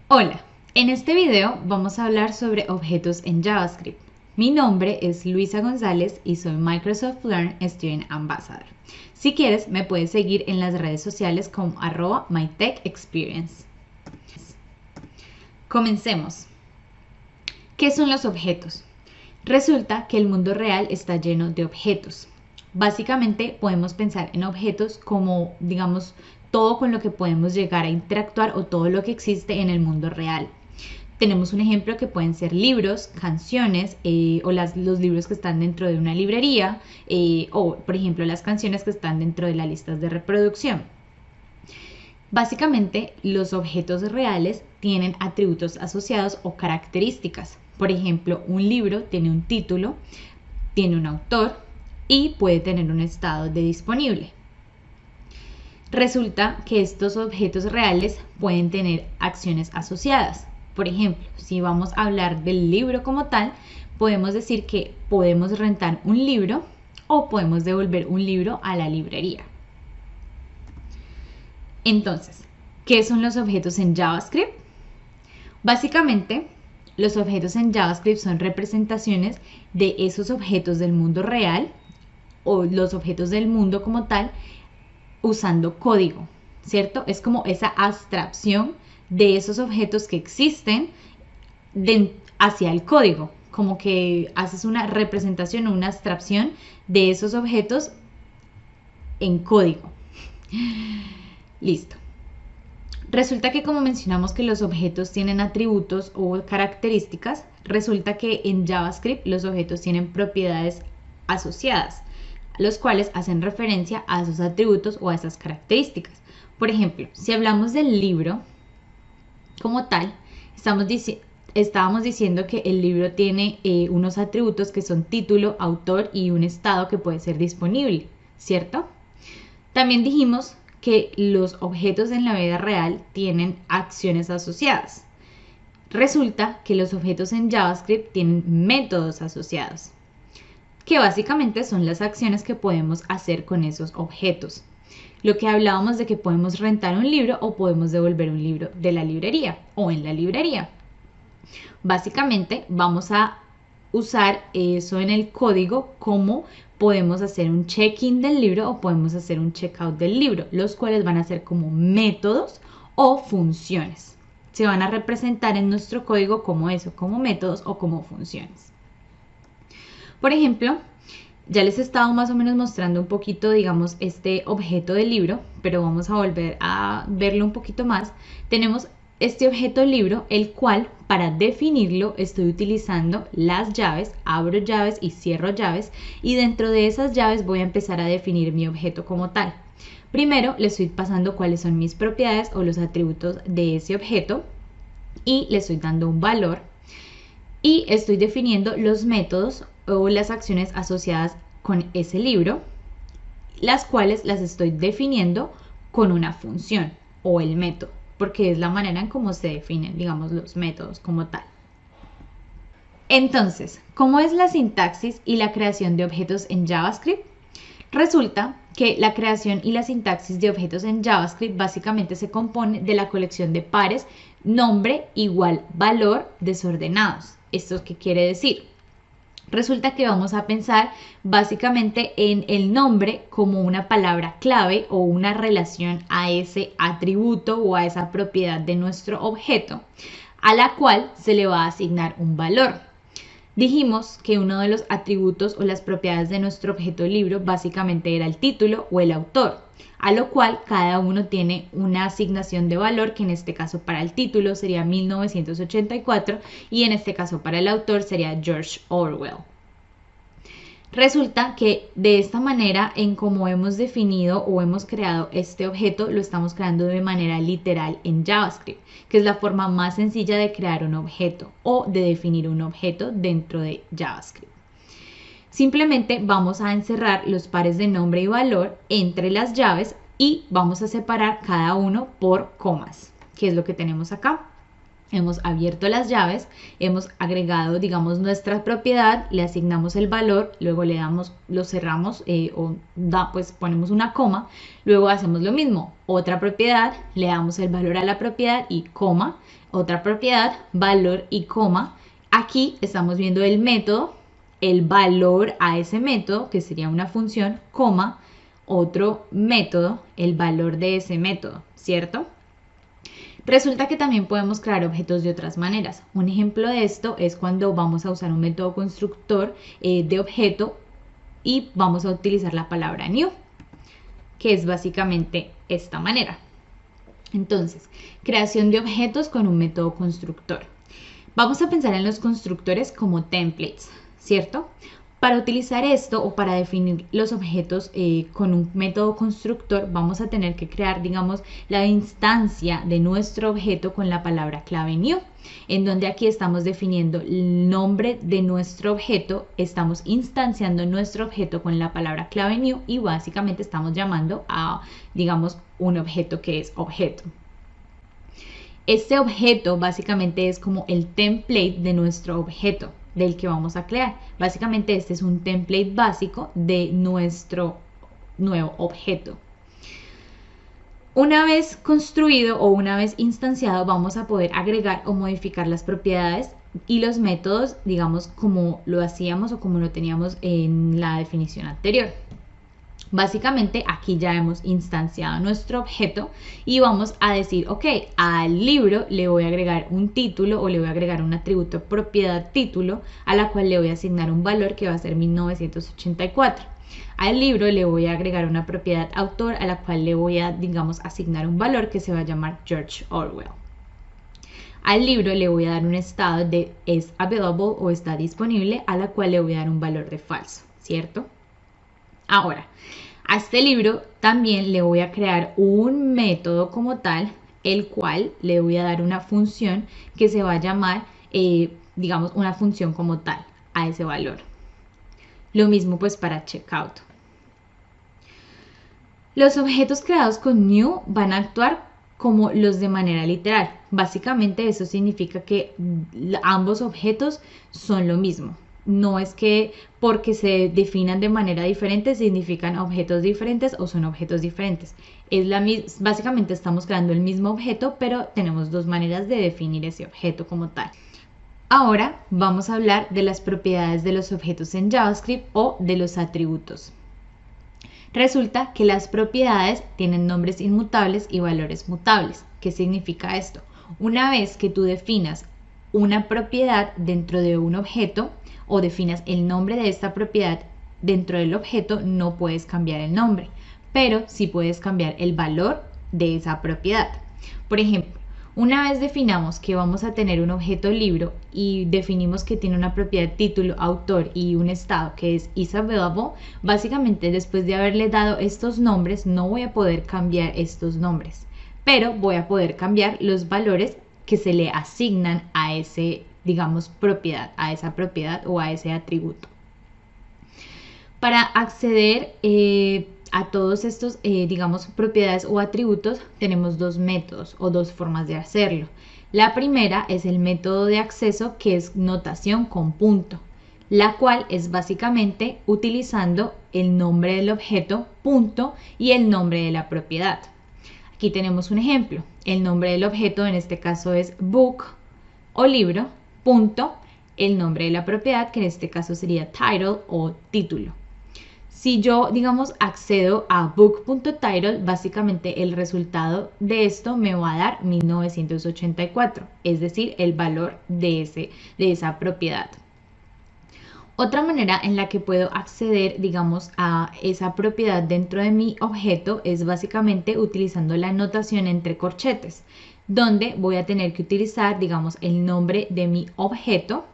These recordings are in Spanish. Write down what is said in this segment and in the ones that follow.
Hola, en este video vamos a hablar sobre objetos en JavaScript. Mi nombre es Luisa González y soy Microsoft Learn Student Ambassador. Si quieres, me puedes seguir en las redes sociales como @mytechexperience. Comencemos. ¿Qué son los objetos? Resulta que el mundo real está lleno de objetos. Básicamente podemos pensar en objetos como, digamos, todo con lo que podemos llegar a interactuar o todo lo que existe en el mundo real. Tenemos un ejemplo que pueden ser libros, canciones o los libros que están dentro de una librería o, por ejemplo, las canciones que están dentro de las listas de reproducción. Básicamente, los objetos reales tienen atributos asociados o características. Por ejemplo, un libro tiene un título, tiene un autor y puede tener un estado de disponible. Resulta que estos objetos reales pueden tener acciones asociadas. Por ejemplo, si vamos a hablar del libro como tal, podemos decir que podemos rentar un libro o podemos devolver un libro a la librería. Entonces, ¿qué son los objetos en JavaScript? Básicamente, los objetos en JavaScript son representaciones de esos objetos del mundo real o los objetos del mundo como tal usando código, ¿cierto? Es como esa abstracción de esos objetos que existen hacia el código, como que haces una representación o una abstracción de esos objetos en código. Listo. Resulta que, como mencionamos que los objetos tienen atributos o características, resulta que en JavaScript los objetos tienen propiedades asociadas, los cuales hacen referencia a esos atributos o a esas características. Por ejemplo, si hablamos del libro como tal, estábamos diciendo que el libro tiene unos atributos que son título, autor y un estado que puede ser disponible, ¿cierto? También dijimos que los objetos en la vida real tienen acciones asociadas. Resulta que los objetos en JavaScript tienen métodos asociados, que básicamente son las acciones que podemos hacer con esos objetos. Lo que hablábamos de que podemos rentar un libro o podemos devolver un libro de la librería o en la librería. Básicamente vamos a usar eso en el código como podemos hacer un check-in del libro o podemos hacer un check-out del libro, los cuales van a ser como métodos o funciones. Se van a representar en nuestro código como eso, como métodos o como funciones. Por ejemplo, ya les he estado más o menos mostrando un poquito, digamos, este objeto del libro, pero vamos a volver a verlo un poquito más. Tenemos este objeto libro, el cual para definirlo estoy utilizando las llaves, abro llaves y cierro llaves, y dentro de esas llaves voy a empezar a definir mi objeto como tal. Primero le estoy pasando cuáles son mis propiedades o los atributos de ese objeto y le estoy dando un valor y estoy definiendo los métodos o las acciones asociadas con ese libro, las cuales las estoy definiendo con una función o el método, porque es la manera en cómo se definen, digamos, los métodos como tal. Entonces, ¿cómo es la sintaxis y la creación de objetos en JavaScript? Resulta que la creación y la sintaxis de objetos en JavaScript básicamente se compone de la colección de pares nombre igual valor desordenados. ¿Esto qué quiere decir? Resulta que vamos a pensar básicamente en el nombre como una palabra clave o una relación a ese atributo o a esa propiedad de nuestro objeto, a la cual se le va a asignar un valor. Dijimos que uno de los atributos o las propiedades de nuestro objeto libro básicamente era el título o el autor, a lo cual cada uno tiene una asignación de valor, que en este caso para el título sería 1984 y en este caso para el autor sería George Orwell. Resulta que de esta manera, en cómo hemos definido o hemos creado este objeto, lo estamos creando de manera literal en JavaScript, que es la forma más sencilla de crear un objeto o de definir un objeto dentro de JavaScript. Simplemente vamos a encerrar los pares de nombre y valor entre las llaves y vamos a separar cada uno por comas, que es lo que tenemos acá. Hemos abierto las llaves, hemos agregado, digamos, nuestra propiedad, le asignamos el valor, luego le damos, lo cerramos pues ponemos una coma, luego hacemos lo mismo, otra propiedad, le damos el valor a la propiedad y coma, otra propiedad, valor y coma. Aquí estamos viendo el método, el valor a ese método, que sería una función, coma, otro método, el valor de ese método, ¿cierto? Resulta que también podemos crear objetos de otras maneras. Un ejemplo de esto es cuando vamos a usar un método constructor de objeto y vamos a utilizar la palabra new, que es básicamente esta manera. Entonces, creación de objetos con un método constructor. Vamos a pensar en los constructores como templates, ¿cierto? Para utilizar esto o para definir los objetos con un método constructor, vamos a tener que crear, digamos, la instancia de nuestro objeto con la palabra clave new, en donde aquí estamos definiendo el nombre de nuestro objeto, estamos instanciando nuestro objeto con la palabra clave new y básicamente estamos llamando a, digamos, un objeto que es objeto. Este objeto básicamente es como el template de nuestro objeto del que vamos a crear. Básicamente este es un template básico de nuestro nuevo objeto. Una vez construido o una vez instanciado, vamos a poder agregar o modificar las propiedades y los métodos, digamos, como lo hacíamos o como lo teníamos en la definición anterior. Básicamente aquí ya hemos instanciado nuestro objeto y vamos a decir, ok, al libro le voy a agregar un título o le voy a agregar un atributo propiedad título a la cual le voy a asignar un valor que va a ser 1984. Al libro le voy a agregar una propiedad autor a la cual le voy a, digamos, asignar un valor que se va a llamar George Orwell. Al libro le voy a dar un estado de es available o está disponible a la cual le voy a dar un valor de falso, ¿cierto? Ahora, a este libro también le voy a crear un método como tal, el cual le voy a dar una función que se va a llamar, digamos, una función como tal a ese valor. Lo mismo pues para checkout. Los objetos creados con new van a actuar como los de manera literal. Básicamente eso significa que ambos objetos son lo mismo. No es que porque se definan de manera diferente significan objetos diferentes o son objetos diferentes. Básicamente estamos creando el mismo objeto, pero tenemos dos maneras de definir ese objeto como tal. Ahora vamos a hablar de las propiedades de los objetos en JavaScript o de los atributos. Resulta que las propiedades tienen nombres inmutables y valores mutables. ¿Qué significa esto? Una vez que tú definas una propiedad dentro de un objeto o definas el nombre de esta propiedad dentro del objeto, no puedes cambiar el nombre, pero sí puedes cambiar el valor de esa propiedad. Por ejemplo, una vez definamos que vamos a tener un objeto libro y definimos que tiene una propiedad título, autor y un estado que es isAvailable, básicamente después de haberle dado estos nombres no voy a poder cambiar estos nombres, pero voy a poder cambiar los valores que se le asignan a ese, digamos, propiedad, a esa propiedad o a ese atributo. Para acceder a todos estos, digamos, propiedades o atributos, tenemos dos métodos o dos formas de hacerlo. La primera es el método de acceso, que es notación con punto, la cual es básicamente utilizando el nombre del objeto, punto, y el nombre de la propiedad. Aquí tenemos un ejemplo. El nombre del objeto en este caso es book o libro, punto, el nombre de la propiedad, que en este caso sería title o título. Si yo, digamos, accedo a book.title, básicamente el resultado de esto me va a dar 1984, es decir, el valor de esa propiedad. Otra manera en la que puedo acceder, digamos, a esa propiedad dentro de mi objeto es básicamente utilizando la notación entre corchetes, donde voy a tener que utilizar, digamos, el nombre de mi objeto,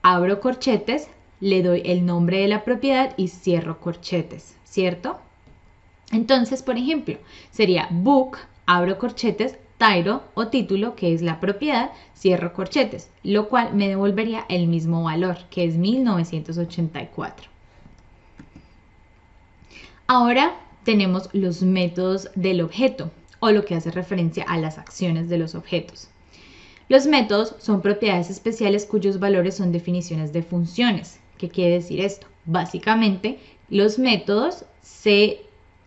abro corchetes, le doy el nombre de la propiedad y cierro corchetes, ¿cierto? Entonces, por ejemplo, sería book, abro corchetes, title o título, que es la propiedad, cierro corchetes, lo cual me devolvería el mismo valor, que es 1984. Ahora tenemos los métodos del objeto, o lo que hace referencia a las acciones de los objetos. Los métodos son propiedades especiales cuyos valores son definiciones de funciones. ¿Qué quiere decir esto? Básicamente, los métodos se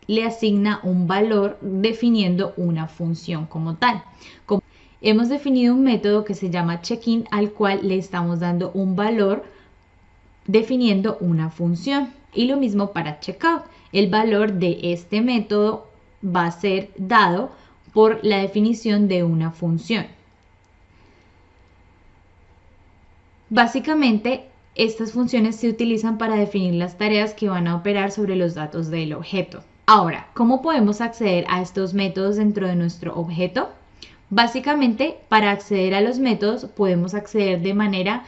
le asigna un valor definiendo una función como tal. Hemos definido un método que se llama check-in al cual le estamos dando un valor definiendo una función. Y lo mismo para checkout. El valor de este método va a ser dado por la definición de una función. Básicamente, estas funciones se utilizan para definir las tareas que van a operar sobre los datos del objeto. Ahora, ¿cómo podemos acceder a estos métodos dentro de nuestro objeto? Básicamente, para acceder a los métodos podemos acceder de manera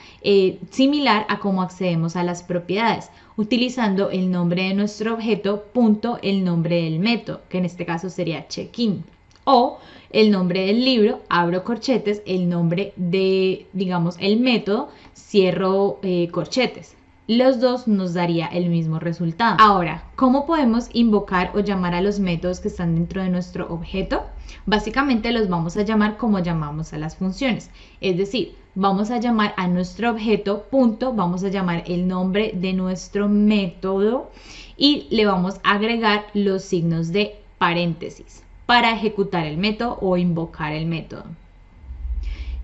similar a cómo accedemos a las propiedades, utilizando el nombre de nuestro objeto punto el nombre del método, que en este caso sería check-in, o el nombre del libro, abro corchetes, el nombre de, digamos, el método, cierro corchetes. Los dos nos daría el mismo resultado. Ahora, ¿cómo podemos invocar o llamar a los métodos que están dentro de nuestro objeto? Básicamente los vamos a llamar como llamamos a las funciones. Es decir, vamos a llamar a nuestro objeto punto, vamos a llamar el nombre de nuestro método y le vamos a agregar los signos de paréntesis para ejecutar el método o invocar el método.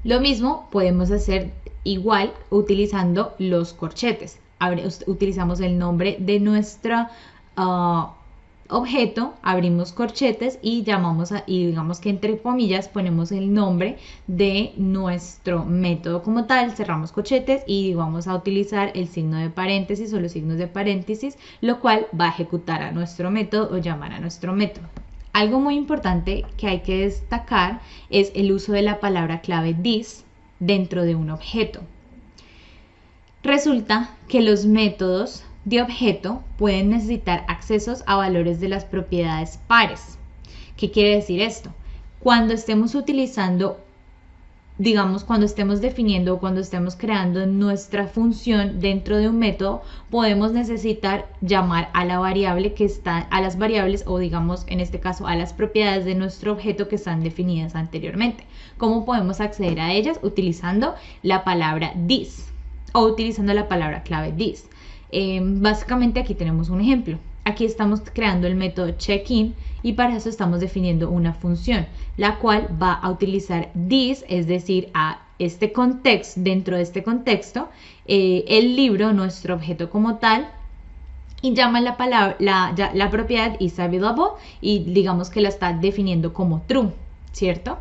Lo mismo podemos hacer igual utilizando los corchetes. Utilizamos el nombre de nuestro objeto, abrimos corchetes y digamos que entre comillas ponemos el nombre de nuestro método como tal, cerramos corchetes y vamos a utilizar el signo de paréntesis o los signos de paréntesis, lo cual va a ejecutar a nuestro método o llamar a nuestro método. Algo muy importante que hay que destacar es el uso de la palabra clave this dentro de un objeto. Resulta que los métodos de objeto pueden necesitar accesos a valores de las propiedades pares. ¿Qué quiere decir esto? Cuando estemos utilizando, digamos, cuando estemos definiendo o cuando estemos creando nuestra función dentro de un método, podemos necesitar llamar a la variable que está, a las variables o digamos en este caso a las propiedades de nuestro objeto que están definidas anteriormente. ¿Cómo podemos acceder a ellas? Utilizando la palabra this o utilizando la palabra clave this. Básicamente aquí tenemos un ejemplo. Aquí estamos creando el método check-in y para eso estamos definiendo una función, la cual va a utilizar this, es decir, a este contexto, dentro de este contexto, el libro, nuestro objeto como tal, y llama la propiedad is available y digamos que la está definiendo como true, ¿cierto?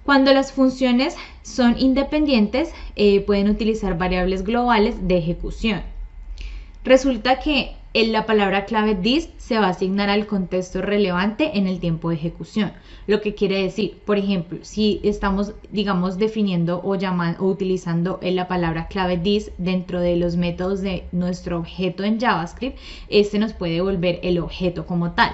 Cuando las funciones son independientes, pueden utilizar variables globales de ejecución. Resulta que la palabra clave this se va a asignar al contexto relevante en el tiempo de ejecución. Lo que quiere decir, por ejemplo, si estamos, digamos, definiendo o utilizando la palabra clave this dentro de los métodos de nuestro objeto en JavaScript, este nos puede devolver el objeto como tal.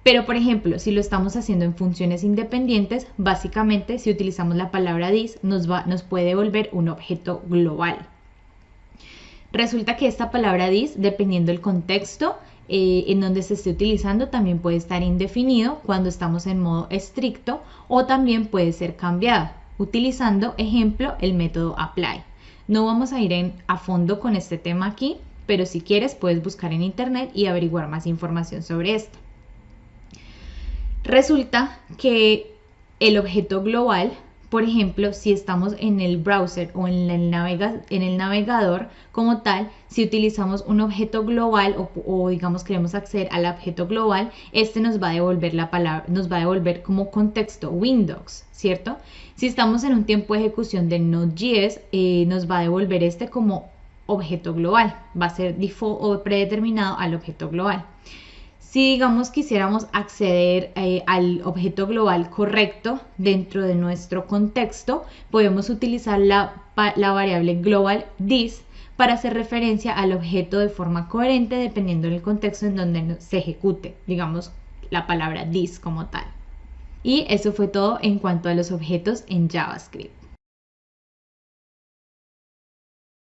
Pero, por ejemplo, si lo estamos haciendo en funciones independientes, básicamente, si utilizamos la palabra this, nos puede devolver un objeto global. Resulta que esta palabra this, dependiendo del contexto en donde se esté utilizando, también puede estar indefinido cuando estamos en modo estricto o también puede ser cambiado, utilizando, ejemplo, el método apply. No vamos a ir a fondo con este tema aquí, pero si quieres puedes buscar en internet y averiguar más información sobre esto. Resulta que el objeto global, por ejemplo, si estamos en el browser o en el navegador como tal, si utilizamos un objeto global o digamos queremos acceder al objeto global, este nos va a devolver la palabra, nos va a devolver como contexto Windows, ¿cierto? Si estamos en un tiempo de ejecución de Node.js, nos va a devolver este como objeto global, va a ser default o predeterminado al objeto global. Si digamos quisiéramos acceder al objeto global correcto dentro de nuestro contexto, podemos utilizar la variable global this para hacer referencia al objeto de forma coherente dependiendo del contexto en donde se ejecute, digamos, la palabra this como tal. Y eso fue todo en cuanto a los objetos en JavaScript.